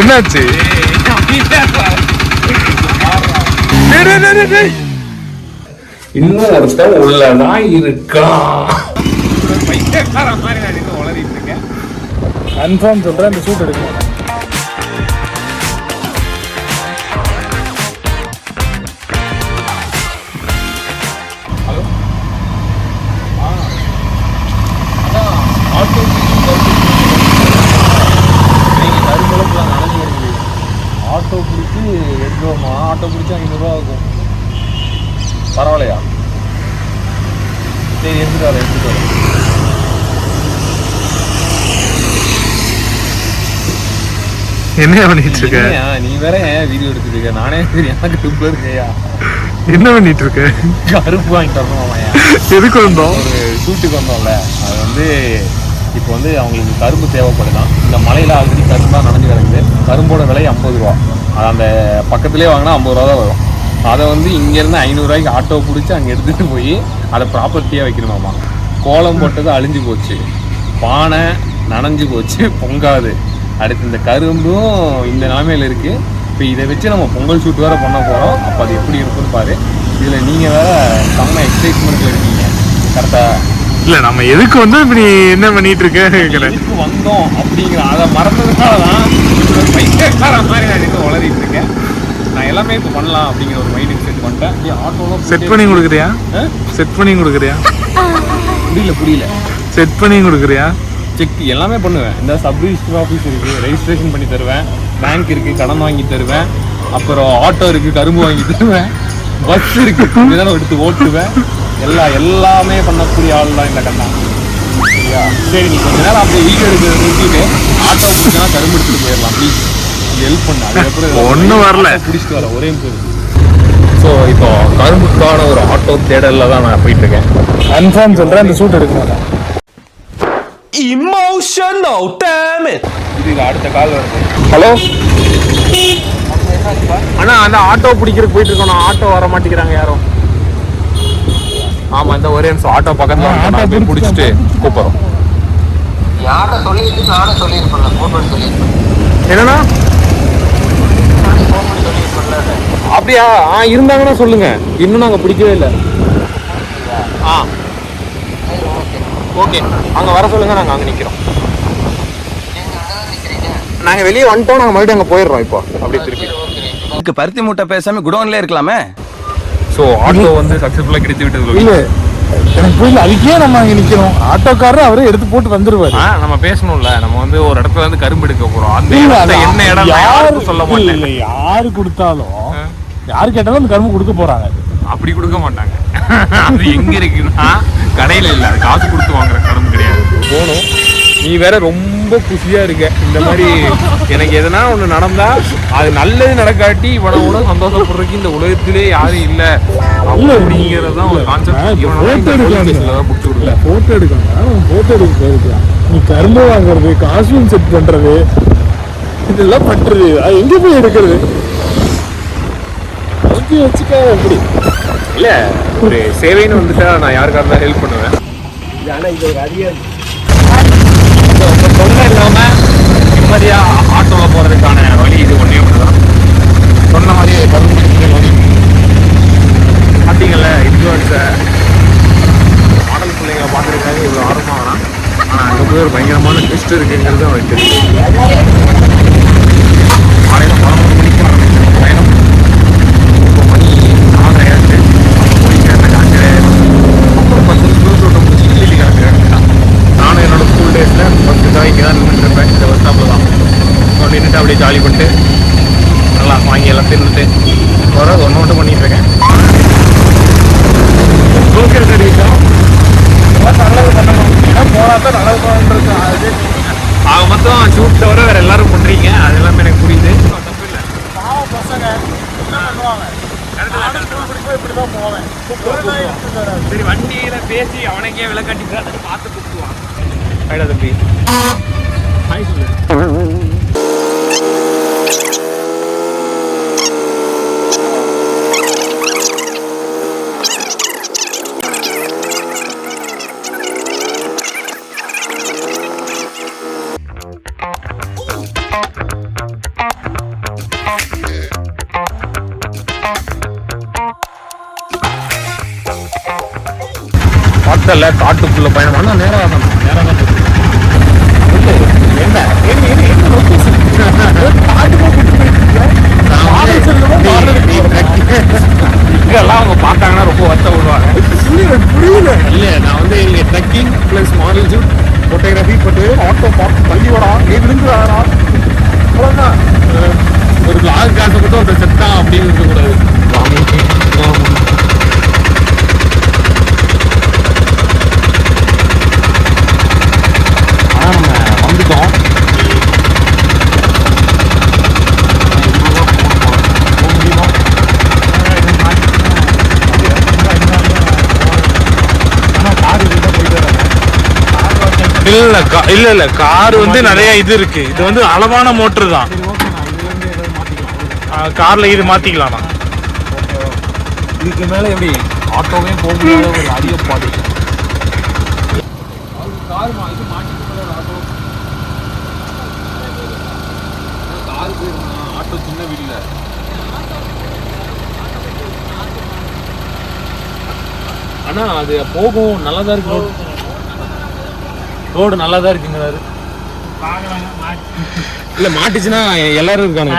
என்னாச்சு? இன்னும் ஒருத்தன் உள்ளதான் இருக்கான். உளறிட்டு இருக்கேன். கன்ஃபார்ம் சொல்றேன், இந்த சூட் எடுக்கணும். ஆட்டோ பிடிச்சி எடுத்துவோமா? ஆட்டோ பிடிச்சா 500 ஆகும். பரவாயில்லையா? சரி, எடுத்துட்டு வரேன். என்ன பண்ணிட்டு இருக்க? நீ வேற வீடியோ எடுத்துட்டு இருக்க. நானே சரி, எனக்கு ட்ரிப்ல இருக்கையா. என்ன பண்ணிட்டு இருக்க? கருப்பு வாங்கிட்டு வரணுமாயா? எதுக்கு வந்தோம்? ஒரு ஷூட்டுக்கு வந்தோம்ல, அது வந்து இப்போ வந்து அவங்களுக்கு கரும்பு தேவைப்படுதான். இந்த மலையில் ஆல்ரெடி கரும்புலாம் நனைஞ்சு கிடக்குது. கரும்போட விலை 50 ரூபா. அது அந்த பக்கத்துலேயே வாங்கினா 50 ரூபா தான் வரும். அதை வந்து இங்கேருந்து 500 ரூபாய்க்கு ஆட்டோ பிடிச்சி அங்கே எடுத்துகிட்டு போய் அதை ப்ராப்பர்ட்டியாக வைக்கணுமாம்மா. கோலம் போட்டது அழிஞ்சு போச்சு, பானை நனைஞ்சு போச்சு, பொங்காது. அடுத்து இந்த கரும்பும் இந்த நிலைமையில் இருக்குது. இப்போ இதை வச்சு நம்ம பொங்கல் ஷூட் வேறு பண்ண போகிறோம். அப்போ அது எப்படி இருக்குன்னு பாரு. இதில் நீங்கள் வேறு செம்ம எக்ஸைட்மெண்ட்டில் இருக்கீங்க. கரெக்டாக? இல்லை, நம்ம எதுக்கு வந்து இப்படி என்ன பண்ணிட்டு இருக்க கேட்குறேன். எதுக்கு வந்தோம் அப்படிங்கிற அதை மறந்ததுனால தான் பைக்கார மாதிரி நான் எதுக்கு உளறிட்டு இருக்கேன். நான் எல்லாமே இப்போ பண்ணலாம் அப்படிங்கிற ஒரு மைண்டுக்கு செட் பண்ணிட்டேன். ஆட்டோலாம் செட் பண்ணி கொடுக்குறியா? செட் பண்ணி கொடுக்குறியா? புரியல. செட் பண்ணி கொடுக்குறியா? செக் எல்லாமே பண்ணுவேன். இந்த சப் ரிஜிஸ்டர் ஆஃபீஸ் இருக்குது, ரெஜிஸ்ட்ரேஷன் பண்ணி தருவேன். பேங்க் இருக்குது, கடன் வாங்கி தருவேன். அப்புறம் ஆட்டோ இருக்குது, கரும்பு வாங்கி தருவேன். பஸ் இருக்குது, இதெல்லாம் எடுத்து ஓட்டுவேன். எல்லாமே பண்ணக்கூடிய ஆள் தான் இந்த கண்ணா. சரியா? சரி, நீ கொஞ்ச நேரம் அப்படியே வீடியோ எடுக்கிறத நிறுத்திட்டு ஆட்டோ பிடிச்சா கரும்பு எடுத்துட்டு போயிடலாம். ப்ளீஸ் ஹெல்ப் பண்ணு. அதுக்கப்புறம் ஒன்றும் வரல, பிடிச்சிட்டு வர ஒரே நிமிஷம். ஸோ இப்போ கரும்புக்கான ஒரு ஆட்டோ தேடலில் தான் நான் போயிட்டு இருக்கேன். கன்ஃபார்ம் சொல்கிறேன், இந்த சூட் எடுக்க மாட்டேன். Emotional damage. இது அடுத்த கால் வருது. ஹலோ அண்ணா, அந்த ஆட்டோ பிடிக்கிறதுக்கு போயிட்டு இருக்கோம். ஆட்டோ வர மாட்டேங்கிறாங்க யாரும். ஆமா, இந்த ஒரே நிமிஷம். ஆட்டோ பக்கத்துல போய் பிடிச்சிட்டு கூப்பிடுறோம். யார்கிட்ட சொல்லிட்டு நானும் சொல்லியிருப்பேன், ஃபோன் பண்ணி சொல்லியிருப்பேன். என்னன்னா ஃபோன் பண்ணி சொல்லியிருப்பேன்ல. அப்படியா? இருந்தாங்கன்னா சொல்லுங்க. இன்னும் நாங்கள் பிடிக்கவே இல்லை. ஓகே, அங்கே வர சொல்லுங்க. நாங்கள் அங்கே நிற்கிறோம். நாங்கள் வெளியே வந்துட்டோம். நாங்கள் மறுபடியும் அங்கே போயிடுறோம். இப்போ அப்படியே திருப்பி பருத்தி மூட்டை பேசாம குடோன்ல இருக்கலாமே. ஸோ ஆட்டோ வந்து சக்ஸஸ்ஃபுல்லாக கிடைத்து விட்டது. இல்லை, எனக்கு புரியல. அதுக்கே நம்ம அங்கே நிற்கிறோம். ஆட்டோக்காரர் அவரே எடுத்து போட்டு வந்துருவாரு. நம்ம பேசணும்ல. நம்ம வந்து ஒரு இடத்துல வந்து கரும்பு எடுக்க போகிறோம். அந்த என்ன இடம் யாரும் சொல்ல மாட்டேன். இல்லை, யாரு கொடுத்தாலும் யாரு கேட்டாலும் அந்த கரும்பு கொடுக்க போறாங்க. அப்படி கொடுக்க மாட்டாங்க. அது எங்க இருக்குன்னா கடையில இல்லை, அது காசு கொடுத்து வாங்குற கரும்பு கிடையாது. போகணும். நீ வேற ரொம்ப குஷியா இருக்க. இந்த மாதிரி எனக்கு எதனா ஒண்ணு நடந்தா அது நல்லது நடக்காட்டி இவனோட சந்தோஷப்படுறதுக்கு இந்த உலகத்திலே யாரும் இல்லை அப்படிங்கறதுதான் ஒரு கான்செப்ட். போட்டோ எடுக்கணும், போட்டோ எடுக்க போயிருக்கலாம். நீ கரும்பு வாங்குறது, காஸ்டியூம் செட் பண்றது, இதெல்லாம் பண்றது, அது எங்க போய் எடுக்கிறது? வச்சுக்க எப்படி இல்ல, ஒரு சேவைன்னு வந்துட்டா நான் யாருக்காக இருந்தாலும் ஹெல்ப் பண்ணுவேன். ஆனா இது ஒரு அதிகம் தொல்லை இல்லாம நிம்மதியா ஆட்டோல போறதுக்கான வழி இது ஒன்றே ஒண்ணுதான். சொன்ன மாதிரி பார்த்தீங்கல்ல, இன்ஃப்ளூயன்ஸ மாடல் பிள்ளைங்களை பார்த்துருக்காங்க. இவ்வளோ ஆர்வமாக வேணாம். ஆனால் அங்கே போய் ஒரு பயங்கரமான ட்விஸ்ட் இருக்குங்கிறது அவனுக்கு தெரியும். காலையில் 11 மணிக்கு ஆரம்பிச்சிருக்கோம் பயணம். இப்போ மணி 4:30 போய் சேர்ந்த அப்புறம் 10 கிலோமீட்டர் முடிச்சு வீட்டு கிளம்பி. நானும் என்னோட ஸ்கூல் டேஸில் ஃபஸ்ட்டு தான் இங்கே தான் நின்றுட்டு இருப்பேன். இந்த பஸ் ஸ்டாப்பில் தான். ஸோ நின்றுட்டு அப்படியே ஜாலி பண்ணிட்டு நல்லா வாங்கி எல்லாம் தின்னுட்டு வர ஒன்று மட்டும் பண்ணிட்டு இருக்கேன். சோசியல் சர்வீஸும் நல்லது பண்ணணும். போனா தான் நல்லது பண்ணணும். அது ஆக மொத்தம் ஷூட் தவிர வேறு எல்லாரும் பண்ணுறீங்க. அது எல்லாமே எனக்கு புரியுது. தப்பு இல்லை. பசங்க என்ன பண்ணுவாங்க? இப்படிதான் போவேன். சரி, வண்டியில பேசி அவனுக்கே விலை கட்டிட்டு அதை பார்த்து கூப்பிடுவான். ஹாய்டா தம்பி. ஹாய் சொல்லு. சொன்னல காட்டுக்குள்ள பயணம் ஆனா நேரா தான் இதெல்லாம் அவங்க பார்த்தாங்கன்னா ரொம்ப வருத்தம் விடுவாங்க. புரியல இல்ல நான் வந்து இங்க trekking plus model shoot photography போட்டு ஆட்டோ பார்த்து தள்ளி வரா விழுந்து வரா அவ்வளோதான். ஒரு பிளாக் காசை மட்டும் ஒரு செட்டா அப்படின்னு இருக்கக்கூடாது. ஆனால் நம்ம வந்துட்டோம். இல்ல கார் வந்து நிறைய இது இருக்கு. இது வந்து அளவான மோட்டர் தான். கார்ல இது மாத்திக்கலாம். இதுக்கு மேல எப்படி ஆட்டோவே போக முடியாத ஒரு அதிக பாதை. ஆட்டோ சின்ன வீல்ல ஆனா அது போகும். நல்லாதான் இருக்கு. ரோடு நல்லா தான் இருக்குங்கிறாரு. இல்ல மாட்டிச்சுன்னா எல்லாரும் இருக்காங்க.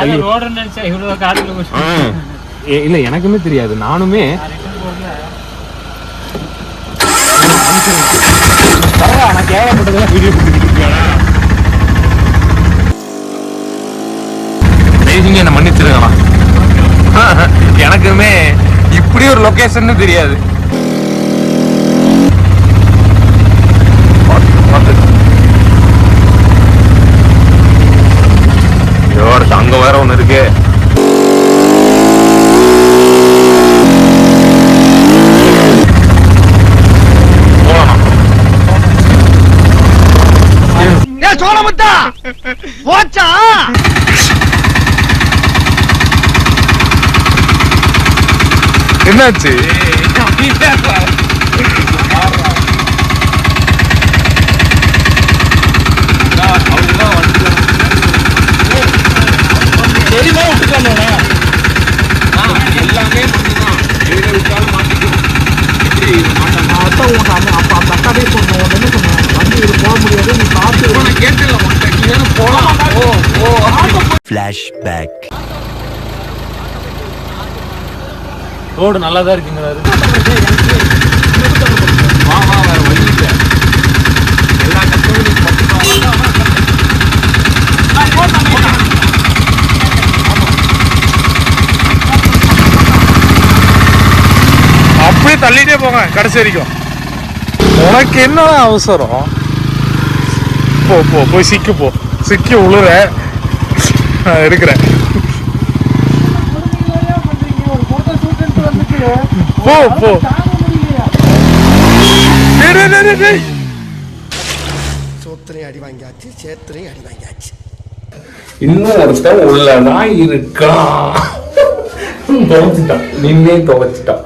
இல்ல எனக்குமே தெரியாது. நானுமே நான் கேவலப்பட்டதெல்லாம் வீடியோ போட்டுக்கிட்டு என்ன மன்னிச்சிருக்கலாம். எனக்குமே இப்படி ஒரு லொகேஷன் தெரியாது. அங்க வேற ஒண்ணு இருக்கு. சோழமுத்தா போச்சா என்னாச்சு? ரோடு நல்லா தான் இருக்குங்கிறாரு. அப்படியே தள்ளிட்டே போங்க கடைசி வரைக்கும். உனக்கு என்ன அவசரம்? போ போ போய் சிக்கு போ. சிக்கி உழுற இருக்கிறேன். போ போ. சோத்திரையும் அடி வாங்கியாச்சு, சேத்திரையும் அடி வாங்கியாச்சு. இன்னும் ஒருத்தன் உள்ளதான் இருக்கான். துவைச்சிட்டான். நின்னே துவைச்சிட்டான்.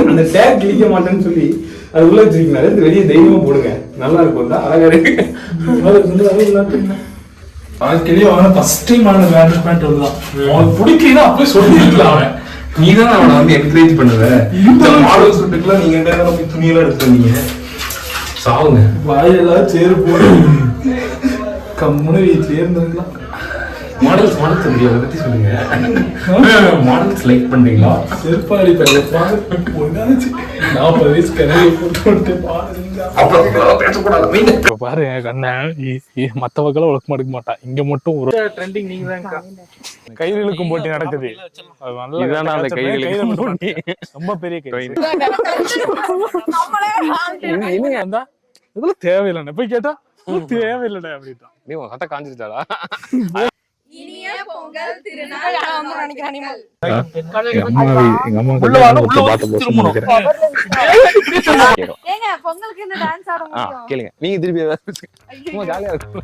அந்த டேக் கிழிக்க மாட்டேன்னு சொல்லி அது உள்ள வச்சிருக்கீங்க. வெளியே தைரியமா போடுங்க. நல்லா இருக்கும். அழகா இருக்கு. பிடிக்கலாம் அப்பவே சொல்லிருக்கலாம். அவன் நீதான் அவனை வந்து என்கரேஜ் பண்ணுவ. மாடல் சூட்டுக்குலாம் நீங்க துணியெல்லாம் எடுத்து வந்தீங்க. சாவுங்க வாயெல்லாம் சேரு போடு. கம்முன்னு வீட்லயே இருந்திருக்கலாம். மாடல்ஸ் மாடல்ஸ் அதை பத்தி சொல்லுங்க. மாடல்ஸ் லைக் பண்றீங்களா? செருப்பாடி பேசப்பா. 40 வயசு கனவு போட்டு பாரு கண்ண மத்தவக்களை ஒழுக்கமா எடுக்க மாட்டான். இங்க மட்டும் ஒரு ட்ரெண்டிங் நீங்க தான். கயிறு இழுக்கும் போட்டி நடக்குது. அந்த கயிறு ரொம்ப பெரிய கயிறு. இதெல்லாம் தேவையில்லை. போய் கேட்டா தேவையில்லைடா அப்படின்ட்டான். நீ உன் சட்டை காஞ்சிருச்சாடா? இனிய பொங்கல் திருநாள் நினைக்கிறேன். பொங்கலுக்கு இந்த டான்ஸ் ஆட முடியும். கேளுங்க நீங்க திருப்பி ஜாலியா இருக்கும்.